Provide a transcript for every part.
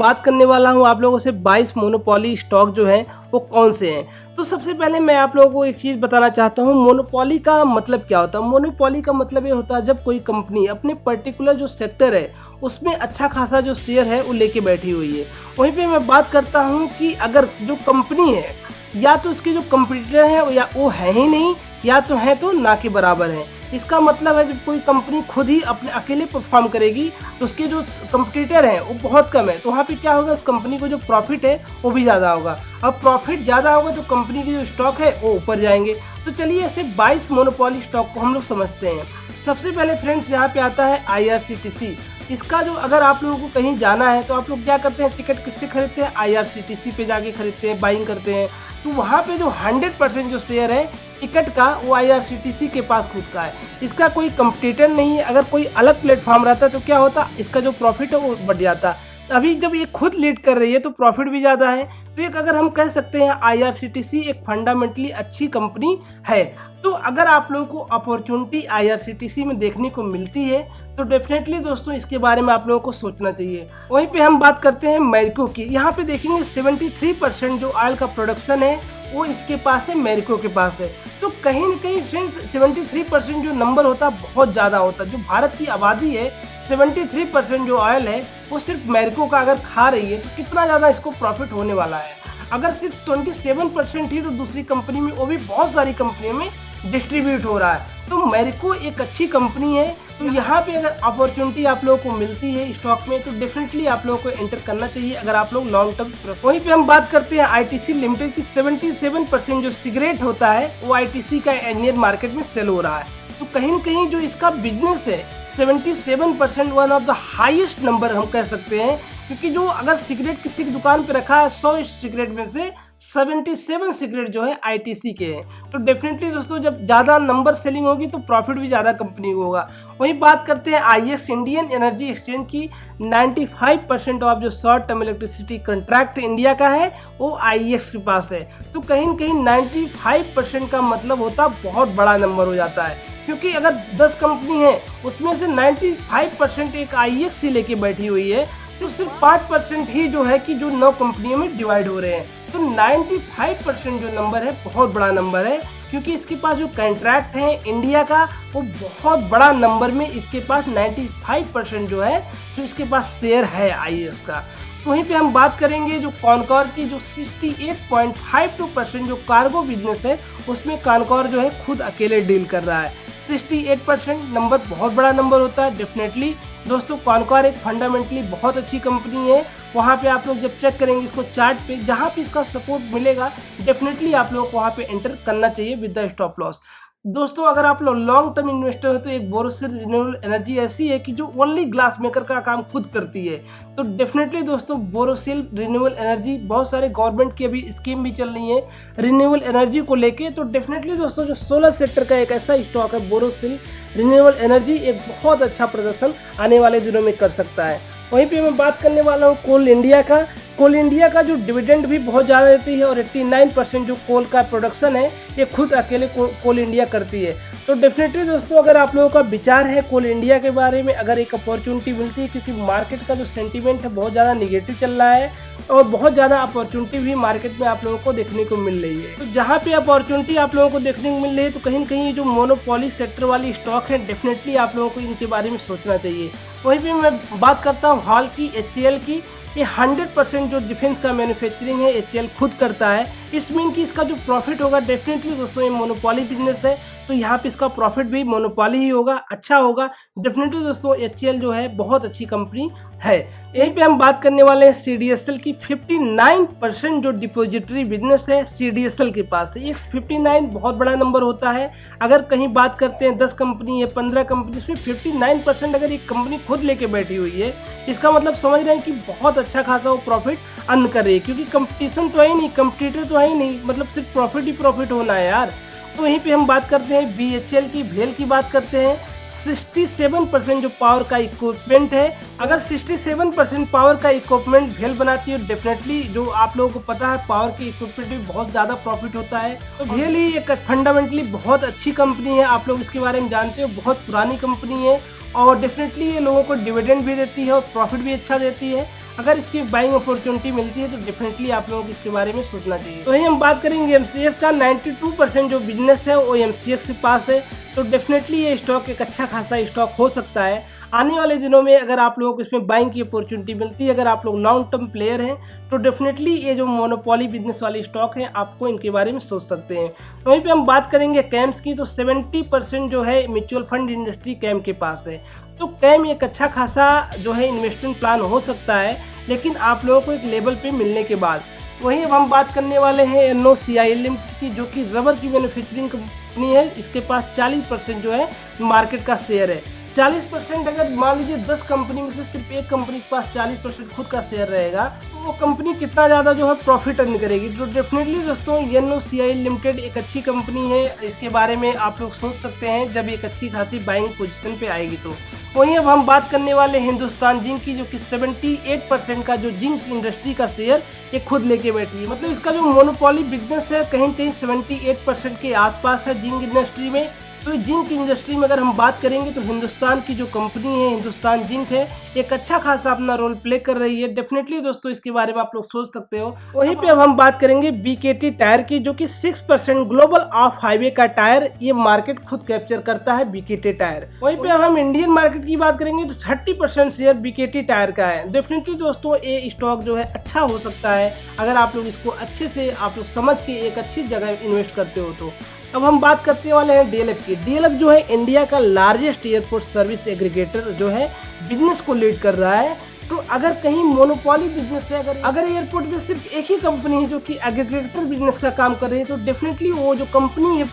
बात करने वाला हूँ आप लोगों से 22 मोनोपोली स्टॉक जो हैं वो कौन से हैं। तो सबसे पहले मैं आप लोगों को एक चीज़ बताना चाहता हूँ, मोनोपोली का मतलब क्या होता है। मोनोपोली का मतलब ये होता है जब कोई कंपनी अपने पर्टिकुलर जो सेक्टर है उसमें अच्छा खासा जो शेयर है वो लेके बैठी हुई है। वहीं पे मैं बात करता हूँ कि अगर जो कंपनी है या तो इसके जो कंपटीटर हैं या वो है ही नहीं, या तो हैं तो ना के बराबर हैं। इसका मतलब है जब कोई कंपनी खुद ही अपने अकेले परफॉर्म करेगी तो उसके जो कंपटीटर हैं वो बहुत कम है, तो वहाँ पे क्या होगा, उस कंपनी को जो प्रॉफिट है वो भी ज़्यादा होगा। अब प्रॉफिट ज़्यादा होगा तो कंपनी के जो स्टॉक है वो ऊपर जाएंगे। तो चलिए ऐसे 22 मोनोपोली स्टॉक को हम लोग समझते हैं। सबसे पहले फ्रेंड्स यहाँ पे आता है IRCTC। इसका जो अगर आप लोगों को कहीं जाना है तो आप लोग क्या करते हैं, टिकट किससे खरीदते हैं, IRCTC पे जाके खरीदते हैं, बाइंग करते हैं। तो वहाँ पे जो 100% जो शेयर है टिकट का वो IRCTC के पास खुद का है, इसका कोई कंपटीटर नहीं है। अगर कोई अलग प्लेटफॉर्म रहता तो क्या होता, इसका जो प्रॉफिट है वो बढ़ जाता। अभी जब ये खुद लीड कर रही है तो प्रॉफिट भी ज़्यादा है। तो एक अगर हम कह सकते हैं IRCTC एक फंडामेंटली अच्छी कंपनी है। तो अगर आप लोगों को अपॉर्चुनिटी IRCTC में देखने को मिलती है तो डेफिनेटली दोस्तों इसके बारे में आप लोगों को सोचना चाहिए। वहीं पे हम बात करते हैं मैरिको की। यहाँ पे देखेंगे 73% जो ऑयल का प्रोडक्शन है वो इसके पास है, मैरिको के पास है। तो कहीं ना कहीं फ्रेंड्स 73% जो नंबर होता है बहुत ज़्यादा होता है। जो भारत की आबादी है 73% जो ऑयल है वो सिर्फ मैरिको का अगर खा रही है तो कितना ज़्यादा इसको प्रॉफिट होने वाला है। अगर सिर्फ 27% ही तो दूसरी कंपनी में, वो भी बहुत सारी कंपनियों में डिस्ट्रीब्यूट हो रहा है। तो मैरिको एक अच्छी कंपनी है। तो यहाँ पे अगर अपॉर्चुनिटी आप लोगों को मिलती है स्टॉक में तो डेफिनेटली आप लोगों को एंटर करना चाहिए अगर आप लोग लॉन्ग टर्म। वहीं पे हम बात करते हैं ITC लिमिटेड की। 77% जो सिगरेट होता है वो ITC का इंडियन मार्केट में सेल हो रहा है। तो कहीं न कहीं जो इसका बिजनेस है 77% one of the highest number हम कह सकते हैं, क्योंकि जो अगर सिगरेट किसी की दुकान पे रखा है 100 सिगरेट में से 77 सिगरेट जो है ITC के हैं। तो डेफिनेटली दोस्तों जब ज़्यादा नंबर सेलिंग होगी तो प्रॉफिट भी ज़्यादा कंपनी को होगा। वहीं बात करते हैं IEX इंडियन एनर्जी एक्सचेंज की। 95% ऑफ जो short term electricity contract India का है वो IEX के पास है। तो कहीं न कहीं 95% का मतलब होता बहुत बड़ा नंबर हो जाता है, क्योंकि अगर 10 कंपनी है उसमें से 95% एक IEX ही लेके बैठी हुई है। सिर्फ 5% ही जो है कि जो 9 कंपनियों में डिवाइड हो रहे हैं। तो 95% जो नंबर है बहुत बड़ा नंबर है, क्योंकि इसके पास जो कॉन्ट्रैक्ट है इंडिया का वो बहुत बड़ा नंबर में इसके पास 95% जो है जो इसके पास शेयर है IEX का। तो वहीं पे हम बात करेंगे जो कॉनकॉर की, जो 68.52% जो कार्गो बिजनेस है उसमें कॉनकॉर जो है खुद अकेले डील कर रहा है। 68% नंबर बहुत बड़ा नंबर होता है। डेफिनेटली दोस्तों कॉनकॉर एक फंडामेंटली बहुत अच्छी कंपनी है। वहाँ पे आप लोग जब चेक करेंगे इसको चार्ट पे, जहाँ पे इसका सपोर्ट मिलेगा डेफिनेटली आप लोग को वहाँ पे एंटर करना चाहिए विद द स्टॉप लॉस। दोस्तों अगर आप लोग लॉन्ग टर्म इन्वेस्टर हो तो एक बोरोसिल रिन्यूएबल एनर्जी ऐसी है कि जो ओनली ग्लास मेकर का काम खुद करती है। तो डेफिनेटली दोस्तों बोरोसिल रिन्यूएबल एनर्जी, बहुत सारे गवर्नमेंट की अभी स्कीम भी चल रही है रिन्यूएबल एनर्जी को लेके। तो डेफिनेटली दोस्तों जो सोलर सेक्टर का एक ऐसा स्टॉक है बोरोसिल रिन्यूएबल एनर्जी, एक बहुत अच्छा प्रदर्शन आने वाले दिनों में कर सकता है। वहीं पे मैं बात करने वाला हूँ कोल इंडिया का। कोल इंडिया का जो डिविडेंड भी बहुत ज़्यादा देती है और 89% जो कोल का प्रोडक्शन है ये खुद अकेले कोल इंडिया करती है। तो डेफिनेटली दोस्तों अगर आप लोगों का विचार है कोल इंडिया के बारे में, अगर एक अपॉर्चुनिटी मिलती है, क्योंकि मार्केट का जो सेंटीमेंट है बहुत ज़्यादा निगेटिव चल रहा है और बहुत ज़्यादा अपॉर्चुनिटी भी मार्केट में आप लोगों को देखने को मिल रही है। तो जहाँ पे अपॉर्चुनिटी आप लोगों को देखने को मिल रही है तो कहीं न कहीं जो मोनोपोली सेक्टर वाली स्टॉक है डेफिनेटली आप लोगों को इनके बारे में सोचना चाहिए। वहीं भी मैं बात करता हूँ हाल की HAL की। ये 100% जो डिफेंस का मैन्युफैक्चरिंग है HAL खुद करता है। इस मीन कि इसका जो प्रॉफिट होगा डेफिनेटली दोस्तों ये मोनोपोली बिजनेस है तो यहाँ पे इसका प्रॉफिट भी मोनोपोली ही होगा, अच्छा होगा। डेफिनेटली दोस्तों HAL जो है बहुत अच्छी कंपनी है। यहीं पे हम बात करने वाले हैं CDSL की। 59% जो डिपोजिटरी बिजनेस है CDSL के पास है। ये 59 बहुत बड़ा नंबर होता है। अगर कहीं बात करते हैं 10 कंपनी है 15 कंपनी, इसमें 59% अगर एक कंपनी खुद लेके बैठी हुई है, इसका मतलब समझ रहे हैं कि बहुत अच्छा खासा वो प्रॉफिट अर्न कर रही है, क्योंकि कंपटीशन तो है ही नहीं, कंपटीटर तो है ही नहीं, मतलब सिर्फ प्रॉफिट ही प्रॉफिट होना है यार। तो वहीं पे हम बात करते हैं BHEL की, भेल की बात करते हैं। 67% जो पावर का इक्विपमेंट है, अगर 67% पावर का इक्विपमेंट भेल बनाती है डेफिनेटली जो आप लोगों को पता है पावर के इक्विपमेंट में बहुत ज़्यादा प्रॉफिट होता है। तो भेल ही एक फंडामेंटली बहुत अच्छी कंपनी है, आप लोग इसके बारे में जानते हो, बहुत पुरानी कंपनी है और डेफिनेटली ये लोगों को डिविडेंड भी देती है और प्रॉफिट भी अच्छा देती है। अगर इसकी बाइंग अपॉर्चुनिटी मिलती है तो डेफिनेटली आप लोगों को इसके बारे में सोचना चाहिए। तो वहीं हम बात करेंगे एमसीएक्स का 92% जो बिजनेस है वो एमसीएक्स के पास है, तो डेफिनेटली ये स्टॉक एक अच्छा खासा स्टॉक हो सकता है। आने वाले दिनों में अगर आप लोगों को इसमें बाइंग की अपॉर्चुनिटी मिलती है, अगर आप लोग लॉन्ग टर्म प्लेयर हैं तो डेफिनेटली ये जो मोनोपोली बिजनेस वाले स्टॉक हैं आपको इनके बारे में सोच सकते हैं। तो वहीं पे हम बात करेंगे कैम्स की, तो 70% जो है म्यूचुअल फंड इंडस्ट्री कैम के पास है। तो कैम एक अच्छा खासा जो है इन्वेस्टमेंट प्लान हो सकता है, लेकिन आप लोगों को एक लेवल पे मिलने के बाद। वहीं अब हम बात करने वाले हैं NOCIL लिमिटेड की, जो कि रबर की मैन्युफैक्चरिंग कंपनी है। इसके पास 40% जो है मार्केट का शेयर है। 40% अगर मान लीजिए 10 कंपनी में से सिर्फ एक कंपनी के पास 40% खुद का शेयर रहेगा तो वो कंपनी कितना ज़्यादा जो है प्रॉफिट अर्न करेगी। तो डेफिनेटली दोस्तों NOCIL लिमिटेड एक अच्छी कंपनी है, इसके बारे में आप लोग सोच सकते हैं जब एक अच्छी खासी बाइंग पोजीशन पे आएगी। तो वहीं अब हम बात करने वाले हिंदुस्तान जिंक की, जो कि 78% का जो जिंक इंडस्ट्री का शेयर ये खुद लेके बैठी है। मतलब इसका जो मोनोपोली बिजनेस है कहीं कहीं 78% के आसपास है जिंक इंडस्ट्री में। तो जिंक इंडस्ट्री में अगर हम बात करेंगे तो हिंदुस्तान की जो कंपनी है हिंदुस्तान जिंक है एक अच्छा खासा अपना रोल प्ले कर रही है। डेफिनेटली दोस्तों इसके बारे में आप लोग सोच सकते हो। वहीं पे अब हम बात करेंगे BKT टायर की, जो कि 6% ग्लोबल ऑफ हाईवे का टायर ये मार्केट खुद कैप्चर करता है BKT टायर। वहीं पे अब हम इंडियन मार्केट की बात करेंगे तो 30% शेयर BKT टायर का है। डेफिनेटली दोस्तों ये स्टॉक जो है अच्छा हो सकता है अगर आप लोग इसको अच्छे से आप लोग समझ के एक अच्छी जगह इन्वेस्ट करते हो। तो अब हम बात करने वाले हैं DLF की। DLF जो है इंडिया का लार्जेस्ट एयरपोर्ट सर्विस एग्रीगेटर जो है बिजनेस को लीड कर रहा है। तो अगर कहीं मोनोपोली बिजनेस है, अगर एयरपोर्ट में सिर्फ एक ही कंपनी है जो कि एग्रीगेटर बिजनेस का काम कर रही है, तो डेफिनेटली वो जो कंपनी है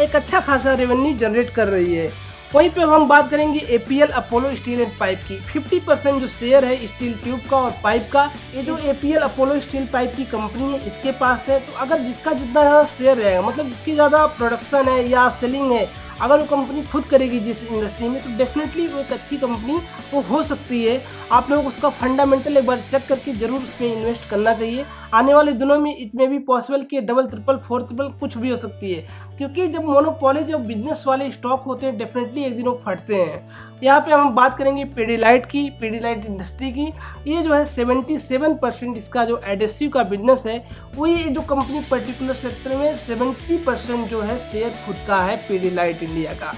एक अच्छा खासा रेवेन्यू जनरेट कर रही है। वहीं पे हम बात करेंगे APL Apollo steel and pipe की। 50% जो शेयर है स्टील ट्यूब का और पाइप का, ये जो APL अपोलो स्टील पाइप की कंपनी है इसके पास है। तो अगर जिसका जितना ज़्यादा शेयर रहेगा, मतलब जिसकी ज़्यादा प्रोडक्शन है या सेलिंग है, अगर वो कंपनी खुद करेगी जिस इंडस्ट्री में, तो डेफिनेटली वो एक अच्छी कंपनी वो हो सकती है। आप लोग उसका फंडामेंटल एक बार चेक करके जरूर उसमें इन्वेस्ट करना चाहिए। आने वाले दिनों में इट में भी पॉसिबल कि डबल ट्रिपल फोर ट्रिपल कुछ भी हो सकती है, क्योंकि जब मोनोपोली जब बिजनेस वाले स्टॉक होते हैं डेफिनेटली एक दिन वो फटते हैं। यहाँ पे हम बात करेंगे पीडीलाइट की, पीडीलाइट इंडस्ट्री की। ये जो है 77% इसका जो एडेसिव का बिजनेस है, वो ये जो कंपनी पर्टिकुलर सेक्टर में 70% जो है शेयर खुद का है पीडीलाइट इंडिया का।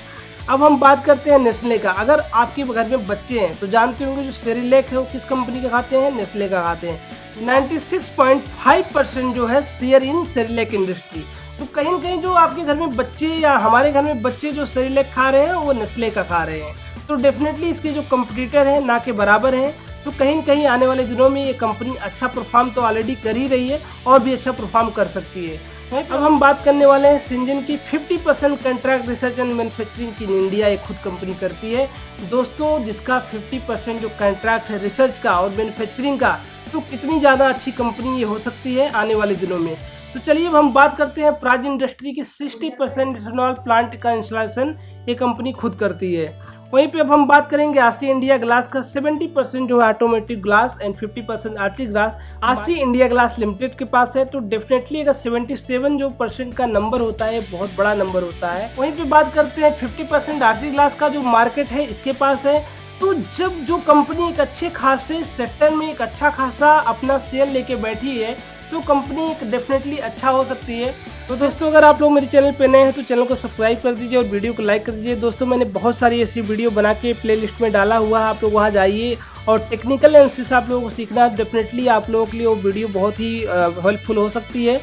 अब हम बात करते हैं नेस्ले का। अगर आपके घर में बच्चे हैं तो जानते होंगे जो सेरिलैक है वो किस कंपनी का खाते हैं, नेस्ले का खाते हैं। 96.5% जो है शेयर इन सेरिलैक इंडस्ट्री। तो कहीं न कहीं जो आपके घर में बच्चे या हमारे घर में बच्चे जो सेरिलैक खा रहे हैं वो नेस्ले का खा रहे हैं। तो डेफिनेटली इसके जो कंपटीटर हैं ना के बराबर हैं। तो कहीं न कहीं आने वाले दिनों में ये कंपनी अच्छा परफॉर्म तो ऑलरेडी कर ही रही है और भी अच्छा परफॉर्म कर सकती है। अब हम बात करने वाले हैं सिंजन की। 50% कंट्रैक्ट रिसर्च एंड मैन्युफैक्चरिंग की इंडिया एक खुद कंपनी करती है। दोस्तों जिसका 50% जो कंट्रैक्ट है रिसर्च का और मैन्युफैक्चरिंग का, तो कितनी ज़्यादा अच्छी कंपनी ये हो सकती है आने वाले दिनों में। तो चलिए अब हम बात करते हैं प्राज इंडस्ट्री की। 60% इथेनॉल प्लांट का इंस्टॉलेशन ये कंपनी खुद करती है। वहीं पे अब हम बात करेंगे आसी इंडिया ग्लास का। 70% जो है automatic glass and 50% Arctic glass आसी इंडिया ग्लास लिमिटेड के पास है। तो डेफिनेटली अगर 77 जो % का नंबर होता है बहुत बड़ा नंबर होता है। वहीं पे बात करते हैं 50% आर्टिक ग्लास का जो मार्केट है इसके पास है। तो जब जो कंपनी एक अच्छे खासे सेक्टर में एक अच्छा खासा अपना शेयर लेके बैठी है तो कंपनी एक डेफिनेटली अच्छा हो सकती है। तो दोस्तों अगर आप लोग मेरे चैनल पे नए हैं तो चैनल को सब्सक्राइब कर दीजिए और वीडियो को लाइक कर दीजिए। दोस्तों मैंने बहुत सारी ऐसी वीडियो बना के प्लेलिस्ट में डाला हुआ है, आप लोग वहाँ जाइए और टेक्निकल एनालिसिस आप लोगों को सीखना है। डेफिनेटली आप लोगों के लिए वो वीडियो बहुत ही हेल्पफुल हो सकती है।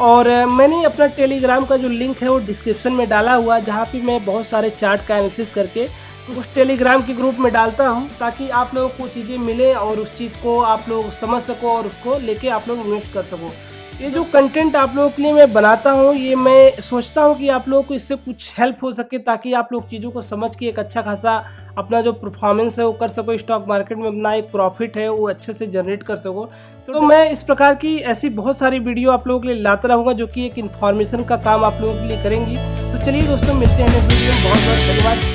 और मैंने अपना टेलीग्राम का जो लिंक है वो डिस्क्रिप्शन में डाला हुआ है, जहाँ पे मैं बहुत सारे चार्ट का एनालिसिस करके उस टेलीग्राम के ग्रुप में डालता हूं, ताकि आप लोगों को चीज़ें मिले और उस चीज़ को आप लोग समझ सको और उसको लेके आप लोग इन्वेस्ट कर सको। ये जो कंटेंट आप लोगों के लिए मैं बनाता हूँ, ये मैं सोचता हूँ कि आप लोगों को इससे कुछ हेल्प हो सके, ताकि आप लोग चीज़ों को समझ के एक अच्छा खासा अपना जो परफॉर्मेंस है वो कर सको, स्टॉक मार्केट में अपना एक प्रॉफिट है वो अच्छे से जनरेट कर सको। तो मैं इस प्रकार की ऐसी बहुत सारी वीडियो आप लोगों के लिए लाता रहूँगा जो कि एक इन्फॉर्मेशन का काम आप लोगों के लिए करेंगी। तो चलिए दोस्तों मिलते हैं नेक्स्ट वीडियो में। बहुत बहुत धन्यवाद।